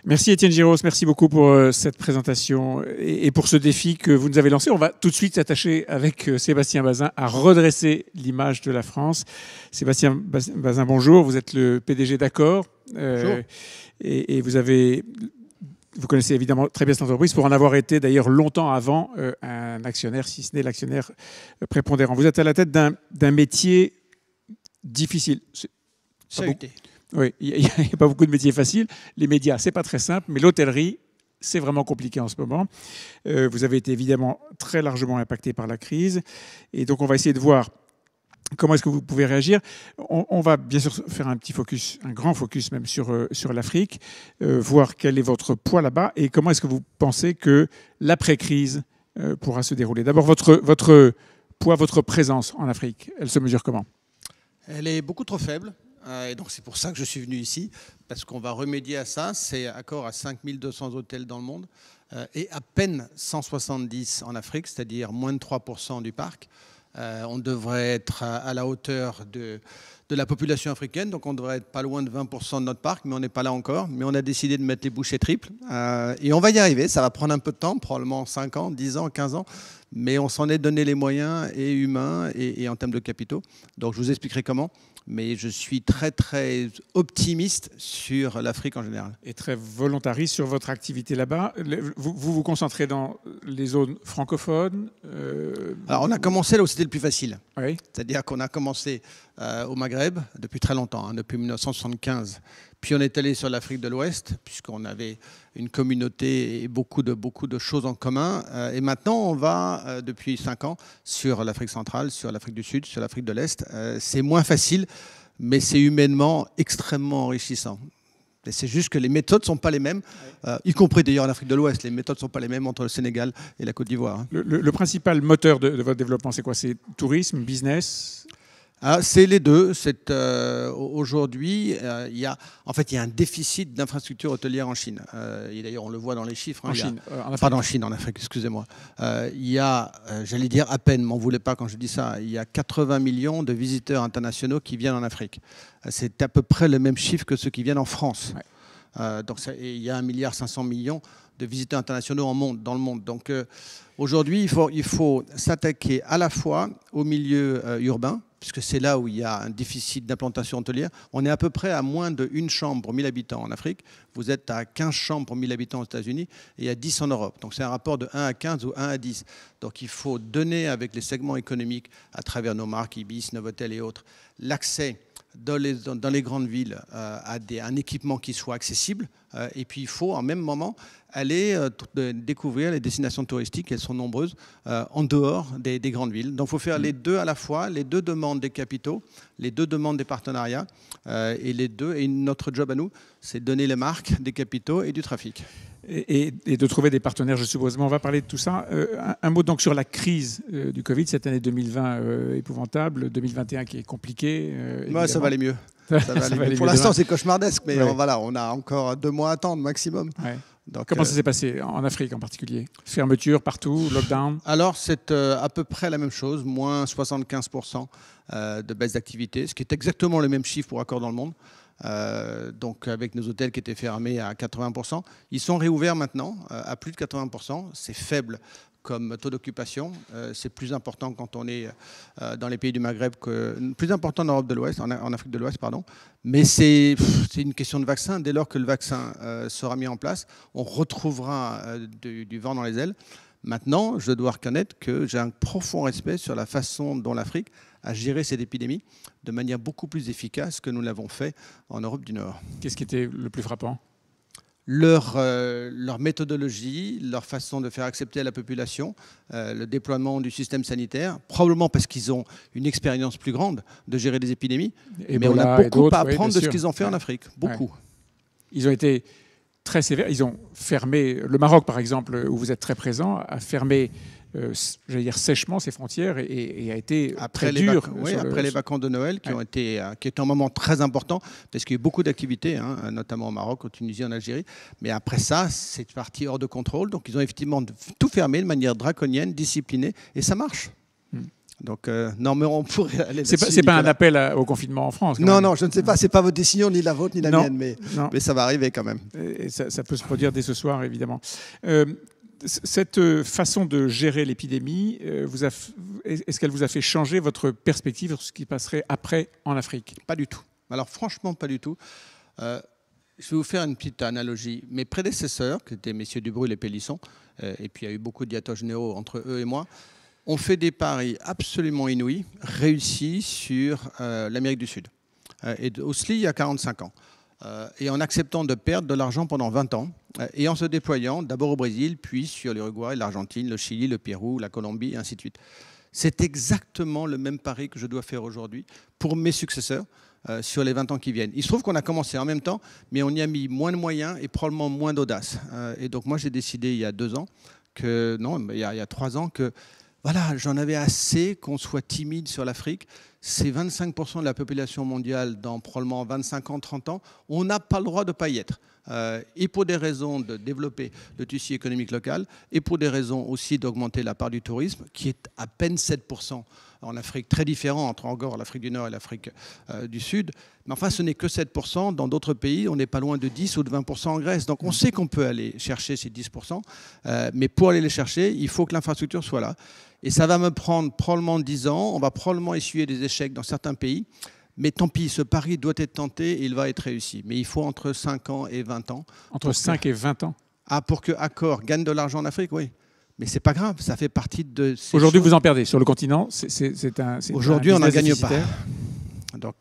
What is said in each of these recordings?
Merci Étienne Giros, merci beaucoup pour cette présentation et pour ce défi que vous nous avez lancé. On va tout de suite s'attacher avec Sébastien Bazin à redresser l'image de la France. Sébastien Bazin, bonjour. Vous êtes le PDG d'Accor. Et vous connaissez évidemment très bien cette entreprise pour en avoir été d'ailleurs longtemps avant un actionnaire, si ce n'est l'actionnaire prépondérant. Vous êtes à la tête d'un métier difficile. Oui, il n'y a pas beaucoup de métiers faciles. Les médias, c'est pas très simple, mais l'hôtellerie, c'est vraiment compliqué en ce moment. Vous avez été évidemment très largement impacté par la crise. Et donc, on va essayer de voir comment est-ce que vous pouvez réagir. On va bien sûr faire un petit focus, un grand focus même sur l'Afrique, voir quel est votre poids là-bas et comment est-ce que vous pensez que l'après-crise pourra se dérouler. D'abord, votre poids, votre présence en Afrique, elle se mesure comment ? Elle est beaucoup trop faible. Et donc c'est pour ça que je suis venu ici, parce qu'on va remédier à ça. C'est Accor à 5200 hôtels dans le monde et à peine 170 en Afrique, c'est-à-dire moins de 3% du parc. On devrait être à la hauteur de la population africaine, donc on devrait être pas loin de 20% de notre parc, mais on n'est pas là encore. Mais on a décidé de mettre les bouchées triples et on va y arriver. Ça va prendre un peu de temps, probablement 5 ans, 10 ans, 15 ans, mais on s'en est donné les moyens et humains et en termes de capitaux. Donc je vous expliquerai comment. Mais je suis très, très optimiste sur l'Afrique en général. Et très volontariste sur votre activité là-bas. Vous vous concentrez dans les zones francophones Alors, on a commencé là où c'était le plus facile. Oui. C'est-à-dire qu'on a commencé au Maghreb depuis très longtemps, depuis 1975. Puis on est allé sur l'Afrique de l'Ouest, puisqu'on avait une communauté et beaucoup de choses en commun. Et maintenant, on va, depuis 5 ans, sur l'Afrique centrale, sur l'Afrique du Sud, sur l'Afrique de l'Est. C'est moins facile, mais c'est humainement extrêmement enrichissant. Et c'est juste que les méthodes ne sont pas les mêmes, y compris d'ailleurs en Afrique de l'Ouest. Les méthodes ne sont pas les mêmes entre le Sénégal et la Côte d'Ivoire. Le principal moteur de votre développement, c'est quoi? C'est tourisme, business? C'est les deux. Aujourd'hui, il y a un déficit d'infrastructures hôtelières en Chine. Et d'ailleurs, on le voit dans les chiffres. En Chine, en Afrique, excusez-moi. Il y a, j'allais dire à peine, m'en voulez pas quand je dis ça, il y a 80 millions de visiteurs internationaux qui viennent en Afrique. C'est à peu près le même chiffre que ceux qui viennent en France. Ouais. Donc il y a 1,5 milliard de visiteurs internationaux dans le monde. Donc aujourd'hui, il faut s'attaquer à la fois au milieu urbain, puisque c'est là où il y a un déficit d'implantation hôtelière. On est à peu près à moins de 1 chambre pour 1000 habitants en Afrique. Vous êtes à 15 chambres pour 1000 habitants aux États-Unis et à 10 en Europe. Donc c'est un rapport de 1 à 15 ou 1 à 10. Donc il faut donner avec les segments économiques, à travers nos marques, Ibis, Novotel et autres, l'accès dans les grandes villes à un équipement qui soit accessible. Et puis il faut en même moment aller découvrir les destinations touristiques, elles sont nombreuses, en dehors des grandes villes. Donc il faut faire les deux à la fois, les deux demandent des capitaux, les deux demandent des partenariats, et notre job à nous, c'est de donner les marques, des capitaux et du trafic. Et de trouver des partenaires, je suppose. Mais on va parler de tout ça. Un mot donc sur la crise du Covid, cette année 2020 épouvantable, 2021 qui est compliqué. Ça va aller mieux. Ça va aller mieux. Pour l'instant, c'est cauchemardesque, mais voilà, on a encore 2 mois à attendre maximum. Ouais. Donc, comment ça s'est passé en Afrique en particulier? Fermeture partout, lockdown? Alors, c'est à peu près la même chose, moins 75% de baisse d'activité, ce qui est exactement le même chiffre pour Accor dans le monde. Donc avec nos hôtels qui étaient fermés à 80%. Ils sont réouverts maintenant à plus de 80%. C'est faible comme taux d'occupation. C'est plus important quand on est dans les pays du Maghreb, plus important en Europe de l'Ouest, en Afrique de l'Ouest, pardon. Mais c'est une question de vaccin. Dès lors que le vaccin sera mis en place, on retrouvera du vent dans les ailes. Maintenant, je dois reconnaître que j'ai un profond respect sur la façon dont l'Afrique a géré cette épidémie de manière beaucoup plus efficace que nous l'avons fait en Europe du Nord. Qu'est-ce qui était le plus frappant? Leur méthodologie, leur façon de faire accepter à la population, le déploiement du système sanitaire, probablement parce qu'ils ont une expérience plus grande de gérer des épidémies. Mais on a beaucoup à apprendre de ce qu'ils ont fait en Afrique. Beaucoup. Ouais. Ils ont été très sévères. Ils ont fermé, le Maroc par exemple, où vous êtes très présent, a fermé, j'allais dire sèchement ses frontières et a été très dur. Après les vacances de Noël, qui est un moment très important, parce qu'il y a eu beaucoup d'activités, notamment au Maroc, en Tunisie, en Algérie. Mais après ça, c'est parti hors de contrôle. Donc ils ont effectivement tout fermé de manière draconienne, disciplinée, et ça marche. Donc, normalement, on pourrait aller là-dessus. C'est pas un appel au confinement en France. Non, non, je ne sais pas. C'est pas votre décision, ni la vôtre, ni la mienne, mais ça va arriver quand même. Et ça peut se produire dès ce soir, évidemment. Cette façon de gérer l'épidémie, est-ce qu'elle vous a fait changer votre perspective sur ce qui passerait après en Afrique? Pas du tout. Alors, franchement, pas du tout. Je vais vous faire une petite analogie. Mes prédécesseurs, qui étaient messieurs Dubrul et Pélisson, et puis il y a eu beaucoup de directeurs généraux entre eux et moi, ont fait des paris absolument inouïs, réussis sur l'Amérique du Sud. Et Osli, il y a 45 ans. Et en acceptant de perdre de l'argent pendant 20 ans, et en se déployant d'abord au Brésil, puis sur l'Uruguay, l'Argentine, le Chili, le Pérou, la Colombie, et ainsi de suite. C'est exactement le même pari que je dois faire aujourd'hui pour mes successeurs sur les 20 ans qui viennent. Il se trouve qu'on a commencé en même temps, mais on y a mis moins de moyens et probablement moins d'audace. Et donc moi, j'ai décidé il y a 2 ans, il y a 3 ans, que voilà, j'en avais assez qu'on soit timide sur l'Afrique. C'est 25% de la population mondiale dans probablement 25 ans, 30 ans. On n'a pas le droit de ne pas y être. Et pour des raisons de développer le tissu économique local, et pour des raisons aussi d'augmenter la part du tourisme, qui est à peine 7% en Afrique, très différent entre encore l'Afrique du Nord et l'Afrique du Sud. Mais enfin, ce n'est que 7%. Dans d'autres pays, on n'est pas loin de 10 ou de 20% en Grèce. Donc on sait qu'on peut aller chercher ces 10%. Mais pour aller les chercher, il faut que l'infrastructure soit là. Et ça va me prendre probablement 10 ans. On va probablement essuyer des échecs dans certains pays. Mais tant pis, ce pari doit être tenté et il va être réussi. Mais il faut entre 5 ans et 20 ans. Entre 5 et 20 ans? Pour que Accor gagne de l'argent en Afrique, oui. Mais ce n'est pas grave, ça fait partie de ces Aujourd'hui, choses. vous en perdez. Sur le continent, Aujourd'hui, on n'en gagne pas. Donc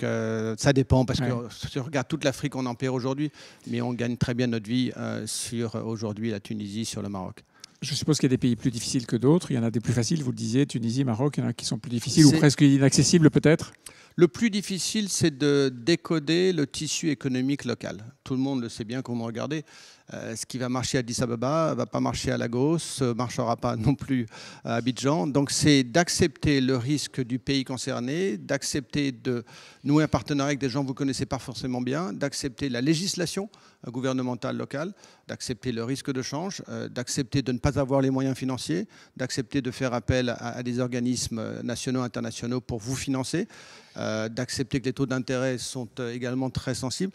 ça dépend, parce que si on regarde toute l'Afrique, on en perd aujourd'hui. Mais on gagne très bien notre vie sur aujourd'hui la Tunisie, sur le Maroc. Je suppose qu'il y a des pays plus difficiles que d'autres. Il y en a des plus faciles, vous le disiez, Tunisie, Maroc. Il y en a qui sont plus difficiles ou presque inaccessibles peut-être. Le plus difficile, c'est de décoder le tissu économique local. Tout le monde le sait bien quand vous me regardez. Ce qui va marcher à Addis Abeba ne va pas marcher à Lagos, ne marchera pas non plus à Abidjan. Donc c'est d'accepter le risque du pays concerné, d'accepter de nouer un partenariat avec des gens que vous ne connaissez pas forcément bien, d'accepter la législation gouvernementale locale, d'accepter le risque de change, d'accepter de ne pas avoir les moyens financiers, d'accepter de faire appel à des organismes nationaux, internationaux pour vous financer, d'accepter que les taux d'intérêt sont également très sensibles.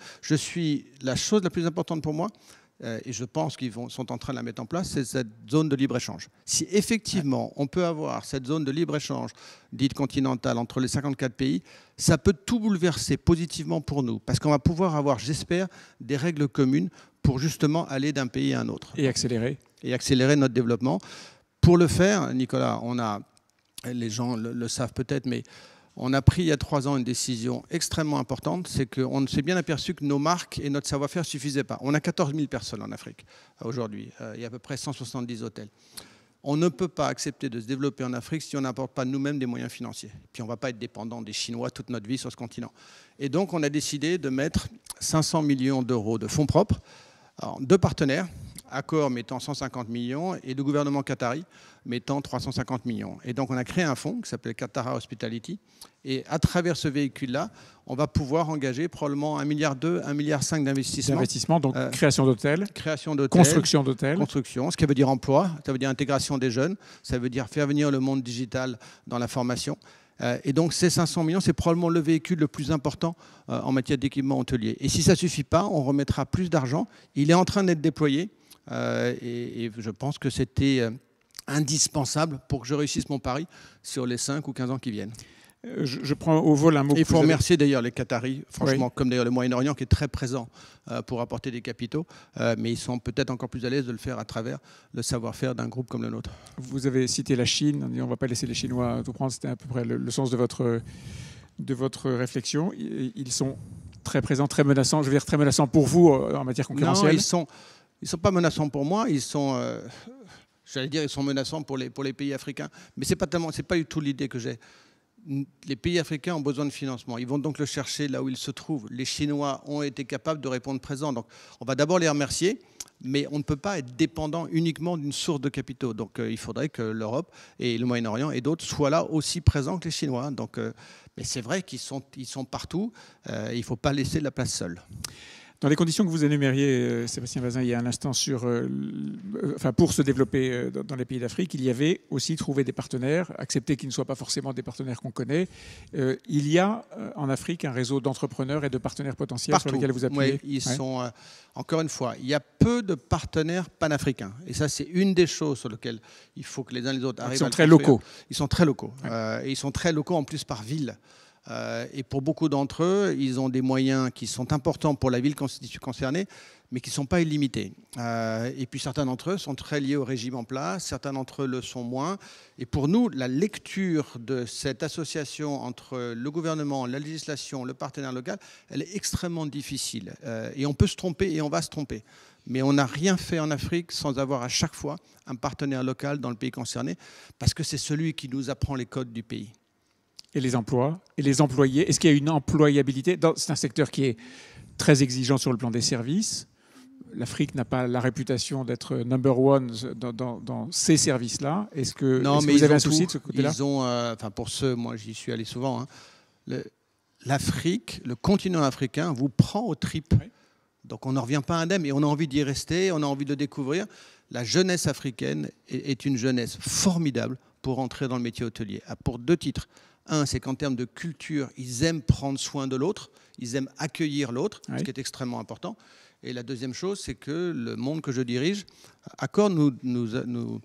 La chose la plus importante pour moi, et je pense qu'ils sont en train de la mettre en place, c'est cette zone de libre-échange. Si effectivement on peut avoir cette zone de libre-échange dite continentale entre les 54 pays, ça peut tout bouleverser positivement pour nous, parce qu'on va pouvoir avoir, j'espère, des règles communes pour justement aller d'un pays à un autre. Et accélérer. Et accélérer notre développement. Pour le faire, Nicolas, les gens le savent peut-être, mais on a pris il y a 3 ans une décision extrêmement importante, c'est qu'on s'est bien aperçu que nos marques et notre savoir-faire ne suffisaient pas. On a 14 000 personnes en Afrique aujourd'hui, il y a à peu près 170 hôtels. On ne peut pas accepter de se développer en Afrique si on n'apporte pas nous-mêmes des moyens financiers. Puis on ne va pas être dépendant des Chinois toute notre vie sur ce continent. Et donc on a décidé de mettre 500 millions d'euros de fonds propres, alors 2 partenaires, Accor mettant 150 millions et le gouvernement qatari mettant 350 millions. Et donc on a créé un fonds qui s'appelle Qatar Hospitality. Et à travers ce véhicule-là, on va pouvoir engager probablement 1,2 milliard, 1,5 milliard d'investissement. Donc création d'hôtels, construction d'hôtels. Construction, ce qui veut dire emploi, ça veut dire intégration des jeunes, ça veut dire faire venir le monde digital dans la formation. Et donc ces 500 millions, c'est probablement le véhicule le plus important en matière d'équipement hôtelier. Et si ça ne suffit pas, on remettra plus d'argent. Il est en train d'être déployé. Et je pense que c'était indispensable pour que je réussisse mon pari sur les 5 ou 15 ans qui viennent. Je prends au vol un mot. Il faut remercier d'ailleurs les Qataris, franchement, comme d'ailleurs le Moyen-Orient qui est très présent pour apporter des capitaux, mais ils sont peut-être encore plus à l'aise de le faire à travers le savoir-faire d'un groupe comme le nôtre. Vous avez cité la Chine, on ne va pas laisser les Chinois tout prendre, c'était à peu près le sens de votre réflexion. Ils sont très présents, très menaçants, je veux dire très menaçants pour vous en matière concurrentielle. Non, ils sont pas menaçants pour moi, ils sont menaçants pour les pays africains. Mais c'est pas du tout l'idée que j'ai. Les pays africains ont besoin de financement. Ils vont donc le chercher là où ils se trouvent. Les Chinois ont été capables de répondre présent. Donc on va d'abord les remercier, mais on ne peut pas être dépendant uniquement d'une source de capitaux. Donc il faudrait que l'Europe et le Moyen-Orient et d'autres soient là aussi présents que les Chinois. Donc, mais c'est vrai qu'ils sont partout. Il ne faut pas laisser la place seule. Dans les conditions que vous énumériez, Sébastien Bazin, il y a un instant, pour se développer dans les pays d'Afrique, il y avait aussi trouvé des partenaires, accepter qu'ils ne soient pas forcément des partenaires qu'on connaît. Il y a en Afrique un réseau d'entrepreneurs et de partenaires potentiels partout sur lesquels vous appuyez. Oui, sont, encore une fois, il y a peu de partenaires panafricains. Et ça, c'est une des choses sur lesquelles il faut que les uns et les autres arrivent à le construire. Ils sont très locaux. Ils sont très locaux. Et ils sont très locaux en plus par ville. Et pour beaucoup d'entre eux, ils ont des moyens qui sont importants pour la ville concernée, mais qui ne sont pas illimités. Et puis certains d'entre eux sont très liés au régime en place, certains d'entre eux le sont moins. Et pour nous, la lecture de cette association entre le gouvernement, la législation, le partenaire local, elle est extrêmement difficile. Et on peut se tromper et on va se tromper. Mais on n'a rien fait en Afrique sans avoir à chaque fois un partenaire local dans le pays concerné, parce que c'est celui qui nous apprend les codes du pays. Et les emplois, et les employés. Est-ce qu'il y a une employabilité? C'est un secteur qui est très exigeant sur le plan des services. L'Afrique n'a pas la réputation d'être number one dans ces services-là. Est-ce que vous avez un souci de ce côté-là? Pour ceux, moi j'y suis allé souvent, l'Afrique, le continent africain vous prend aux tripes. Oui. Donc on n'en revient pas indemne et on a envie d'y rester, on a envie de le découvrir. La jeunesse africaine est une jeunesse formidable pour entrer dans le métier hôtelier, pour deux titres. Un, c'est qu'en termes de culture, ils aiment prendre soin de l'autre, ils aiment accueillir l'autre, oui, ce qui est extrêmement important. Et la deuxième chose, c'est que le monde que je dirige, Accor, nous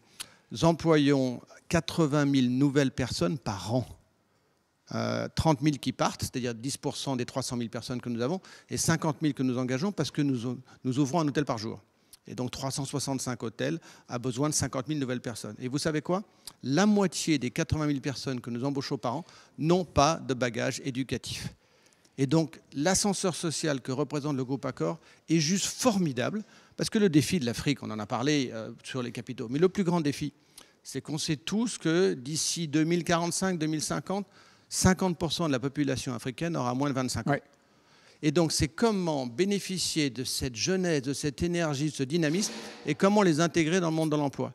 employons 80 000 nouvelles personnes par an. 30 000 qui partent, c'est-à-dire 10% des 300 000 personnes que nous avons, et 50 000 que nous engageons parce que nous ouvrons un hôtel par jour. Et donc 365 hôtels a besoin de 50 000 nouvelles personnes. Et vous savez quoi? La moitié des 80 000 personnes que nous embauchons par an n'ont pas de bagage éducatif. Et donc l'ascenseur social que représente le groupe Accor est juste formidable, parce que le défi de l'Afrique, on en a parlé sur les capitaux, mais le plus grand défi, c'est qu'on sait tous que d'ici 2045-2050, 50% de la population africaine aura moins de 25 ans. Ouais. Et donc, c'est comment bénéficier de cette jeunesse, de cette énergie, de ce dynamisme, et comment les intégrer dans le monde de l'emploi.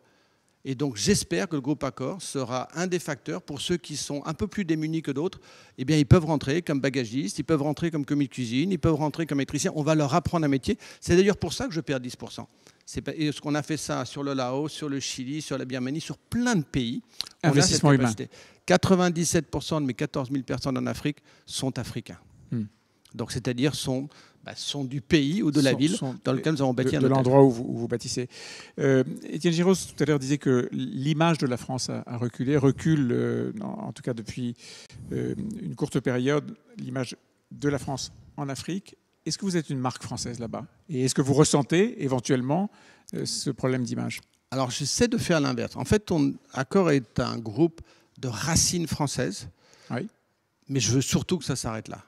Et donc, j'espère que le groupe Accor sera un des facteurs pour ceux qui sont un peu plus démunis que d'autres. Eh bien, ils peuvent rentrer comme bagagistes, ils peuvent rentrer comme commis de cuisine, ils peuvent rentrer comme électriciens. On va leur apprendre un métier. C'est d'ailleurs pour ça que je perds 10%. Et ce qu'on a fait ça sur le Laos, sur le Chili, sur la Birmanie, sur plein de pays. Investissement humain. 97% de mes 14 000 personnes en Afrique sont africains. Donc, c'est-à-dire sont du pays ou de la ville dans lequel nous avons bâti un hôtel. De l'endroit où vous bâtissez. Étienne Giraud, tout à l'heure, disait que l'image de la France recule, en tout cas depuis une courte période, l'image de la France en Afrique. Est-ce que vous êtes une marque française là-bas? Et est-ce que vous ressentez éventuellement ce problème d'image? Alors, j'essaie de faire l'inverse. En fait, Accor est un groupe de racines françaises, oui, mais je veux surtout que ça s'arrête là.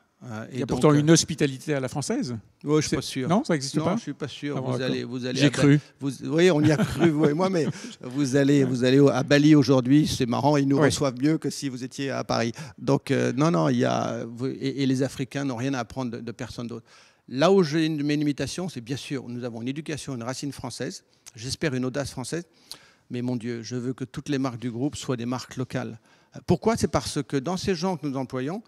Il y a pourtant une hospitalité à la française. Oui, je ne suis pas sûr. Non, ça n'existe pas. Non, je ne suis pas sûr. Vous allez J'ai cru. Oui, on y a cru, vous et moi, mais vous allez à Bali aujourd'hui, c'est marrant, ils nous reçoivent mieux que si vous étiez à Paris. Donc, non, et les Africains n'ont rien à apprendre de personne d'autre. Là où j'ai mes limitations, c'est bien sûr, nous avons une éducation, une racine française, j'espère une audace française, mais mon Dieu, je veux que toutes les marques du groupe soient des marques locales. Pourquoi? C'est parce que dans ces gens que nous employons,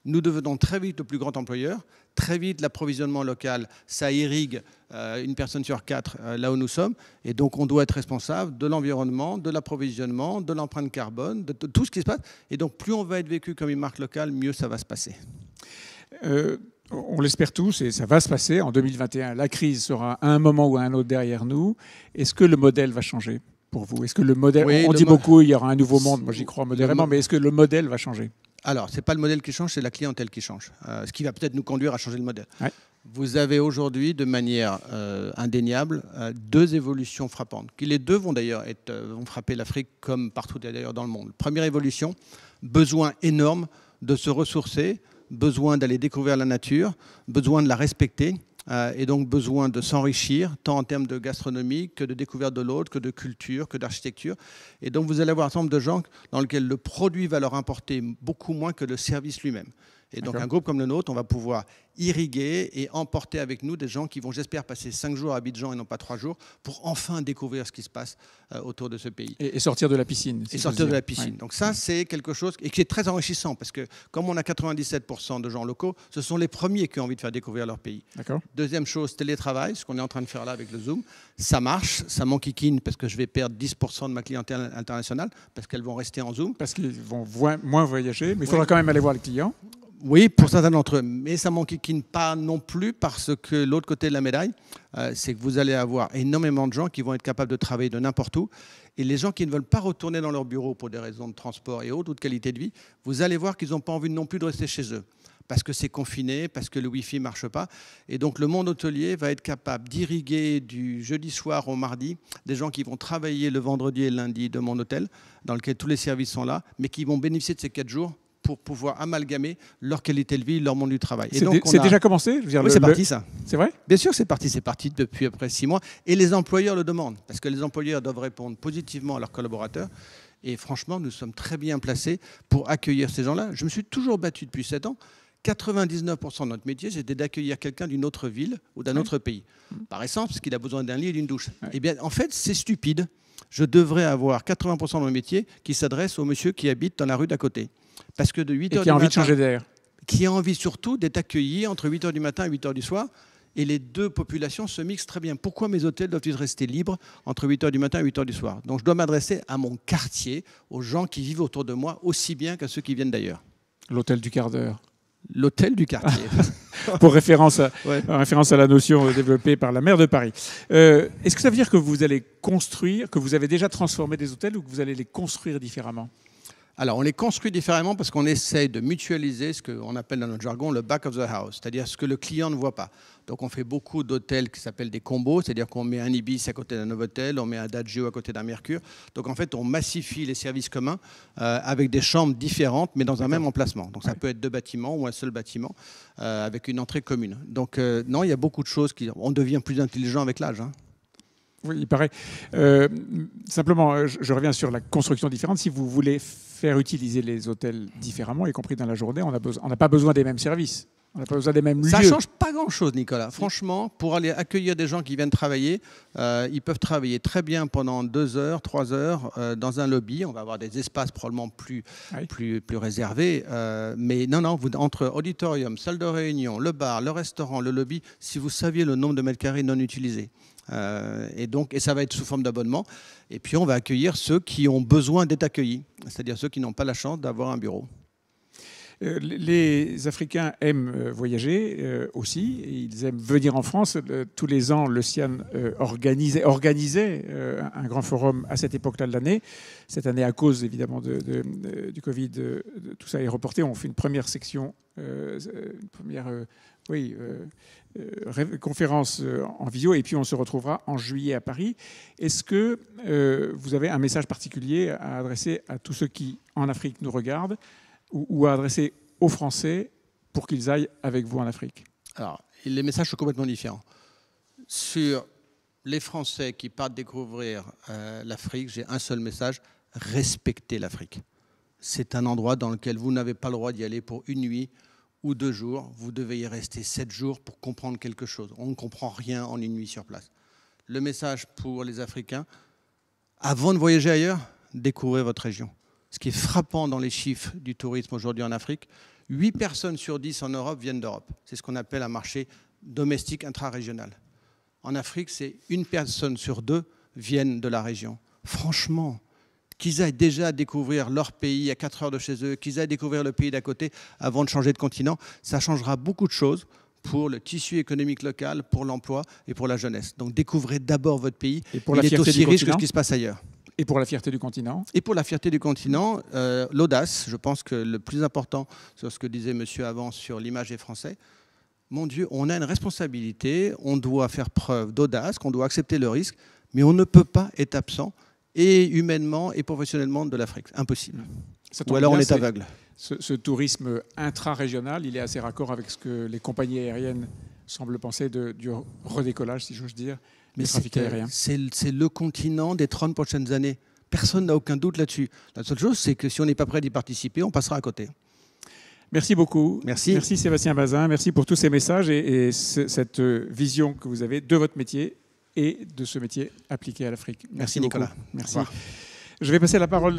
nous devenons très vite le plus grand employeur. Très vite, l'approvisionnement local, ça irrigue une personne sur 4 là où nous sommes. Et donc, on doit être responsable de l'environnement, de l'approvisionnement, de l'empreinte carbone, de tout ce qui se passe. Et donc, plus on va être vécu comme une marque locale, mieux ça va se passer. On l'espère tous et ça va se passer. En 2021, la crise sera à un moment ou à un autre derrière nous. Est-ce que le modèle va changer pour vous? Est-ce que le modèle... Oui, on dit beaucoup, il y aura un nouveau monde. Moi, j'y crois modérément. Mais est-ce que le modèle va changer? Alors, ce n'est pas le modèle qui change, c'est la clientèle qui change. Ce qui va peut-être nous conduire à changer le modèle. Ouais. Vous avez aujourd'hui, de manière indéniable, deux évolutions frappantes. Les deux vont d'ailleurs vont frapper l'Afrique comme partout d'ailleurs dans le monde. Première évolution, besoin énorme de se ressourcer, besoin d'aller découvrir la nature, besoin de la respecter. Et donc besoin de s'enrichir, tant en termes de gastronomie que de découverte de l'autre, que de culture, que d'architecture. Et donc vous allez avoir un certain nombre de gens dans lesquels le produit va leur importer beaucoup moins que le service lui-même. Et donc un groupe comme le nôtre, on va pouvoir irriguer et emporter avec nous des gens qui vont, j'espère, passer 5 jours à Abidjan et non pas 3 jours pour enfin découvrir ce qui se passe autour de ce pays. Et sortir de la piscine. Et sortir de la piscine. Ouais. Donc ça, c'est quelque chose qui est très enrichissant parce que comme on a 97% de gens locaux, ce sont les premiers qui ont envie de faire découvrir leur pays. Deuxième chose, télétravail, ce qu'on est en train de faire là avec le Zoom. Ça marche, ça m'enquiquine parce que je vais perdre 10% de ma clientèle internationale parce qu'elles vont rester en Zoom. Parce qu'ils vont moins voyager, mais il faudra quand même aller voir les clients. Oui, pour certains d'entre eux, mais ça ne m'enquiquine pas non plus parce que l'autre côté de la médaille, c'est que vous allez avoir énormément de gens qui vont être capables de travailler de n'importe où. Et les gens qui ne veulent pas retourner dans leur bureau pour des raisons de transport et autres ou de qualité de vie, vous allez voir qu'ils n'ont pas envie non plus de rester chez eux parce que c'est confiné, parce que le Wi-Fi ne marche pas. Et donc le monde hôtelier va être capable d'irriguer du jeudi soir au mardi des gens qui vont travailler le vendredi et le lundi de mon hôtel, dans lequel tous les services sont là, mais qui vont bénéficier de ces 4 jours pour pouvoir amalgamer leur qualité de vie, leur monde du travail. C'est déjà commencé, je veux dire, oui, c'est parti ça. C'est vrai? Bien sûr, c'est parti depuis à peu près 6 mois. Et les employeurs le demandent, parce que les employeurs doivent répondre positivement à leurs collaborateurs. Et franchement, nous sommes très bien placés pour accueillir ces gens-là. Je me suis toujours battu depuis 7 ans. 99% de notre métier, c'était d'accueillir quelqu'un d'une autre ville ou d'un autre pays. Par essence, parce qu'il a besoin d'un lit et d'une douche. Eh bien, en fait, c'est stupide. Je devrais avoir 80% de mon métier qui s'adresse au monsieur qui habite dans la rue d'à côté. Parce que de 8h du matin, qui a envie de changer d'air. Qui a envie surtout d'être accueilli entre 8h du matin et 8h du soir. Et les deux populations se mixent très bien. Pourquoi mes hôtels doivent-ils rester libres entre 8h du matin et 8h du soir? Donc je dois m'adresser à mon quartier, aux gens qui vivent autour de moi, aussi bien qu'à ceux qui viennent d'ailleurs. L'hôtel du quart d'heure. L'hôtel du quartier. Pour référence à la notion développée par la maire de Paris. Est-ce que ça veut dire que vous allez construire, que vous avez déjà transformé des hôtels ou que vous allez les construire différemment? Alors, on les construit différemment parce qu'on essaye de mutualiser ce qu'on appelle dans notre jargon le back of the house, c'est-à-dire ce que le client ne voit pas. Donc, on fait beaucoup d'hôtels qui s'appellent des combos, c'est-à-dire qu'on met un Ibis à côté d'un Novotel, on met un Adagio à côté d'un Mercure. Donc, en fait, on massifie les services communs avec des chambres différentes, mais dans un même emplacement. Donc, ça peut être 2 bâtiments ou un seul bâtiment avec une entrée commune. Donc, non, il y a beaucoup de choses on devient plus intelligent avec l'âge. Hein. Oui, il paraît. Simplement, je reviens sur la construction différente. Si vous voulez faire utiliser les hôtels différemment, y compris dans la journée, on n'a pas besoin des mêmes services. On n'a pas besoin des mêmes lieux. Ça ne change pas grand-chose, Nicolas. Franchement, pour aller accueillir des gens qui viennent travailler, ils peuvent travailler très bien pendant 2 heures, 3 heures dans un lobby. On va avoir des espaces probablement plus réservés. Mais non, entre auditorium, salle de réunion, le bar, le restaurant, le lobby, si vous saviez le nombre de mètres carrés non utilisés. Et ça va être sous forme d'abonnement. Et puis, on va accueillir ceux qui ont besoin d'être accueillis, c'est-à-dire ceux qui n'ont pas la chance d'avoir un bureau. Les Africains aiment voyager aussi, et ils aiment venir en France. Tous les ans, le CIAN organisait un grand forum à cette époque-là de l'année. Cette année, à cause évidemment du Covid, tout ça est reporté. On fait une première section, conférence en visio, et puis on se retrouvera en juillet à Paris. Est-ce que vous avez un message particulier à adresser à tous ceux qui, en Afrique, nous regardent, ou à adresser aux Français pour qu'ils aillent avec vous en Afrique? Alors, les messages sont complètement différents. Sur les Français qui partent découvrir l'Afrique, j'ai un seul message: respectez l'Afrique. C'est un endroit dans lequel vous n'avez pas le droit d'y aller pour 1 nuit ou 2 jours. Vous devez y rester 7 jours pour comprendre quelque chose. On ne comprend rien en 1 nuit sur place. Le message pour les Africains: avant de voyager ailleurs, découvrez votre région. Ce qui est frappant dans les chiffres du tourisme aujourd'hui en Afrique, 8 personnes sur 10 en Europe viennent d'Europe. C'est ce qu'on appelle un marché domestique intra-régional. En Afrique, c'est 1 personne sur 2 viennent de la région. Franchement, qu'ils aillent déjà découvrir leur pays à 4 heures de chez eux, qu'ils aillent découvrir le pays d'à côté avant de changer de continent, ça changera beaucoup de choses pour le tissu économique local, pour l'emploi et pour la jeunesse. Donc découvrez d'abord votre pays. Et pour la il est fierté aussi riche que ce qui se passe ailleurs. Et pour la fierté du continent? Et pour la fierté du continent, l'audace. Je pense que le plus important, sur ce que disait monsieur avant sur l'image des Français, mon Dieu, on a une responsabilité, on doit faire preuve d'audace, qu'on doit accepter le risque, mais on ne peut pas être absent, et humainement et professionnellement, de l'Afrique. Impossible. Ou alors on est aveugle. Ce tourisme intra-régional, il est assez raccord avec ce que les compagnies aériennes semblent penser du redécollage, si j'ose dire. Mais c'est le continent des 30 prochaines années. Personne n'a aucun doute là-dessus. La seule chose, c'est que si on n'est pas prêt d'y participer, on passera à côté. Merci beaucoup. Merci. Merci Sébastien Bazin. Merci pour tous ces messages et cette vision que vous avez de votre métier et de ce métier appliqué à l'Afrique. Merci Nicolas. Merci. Je vais passer la parole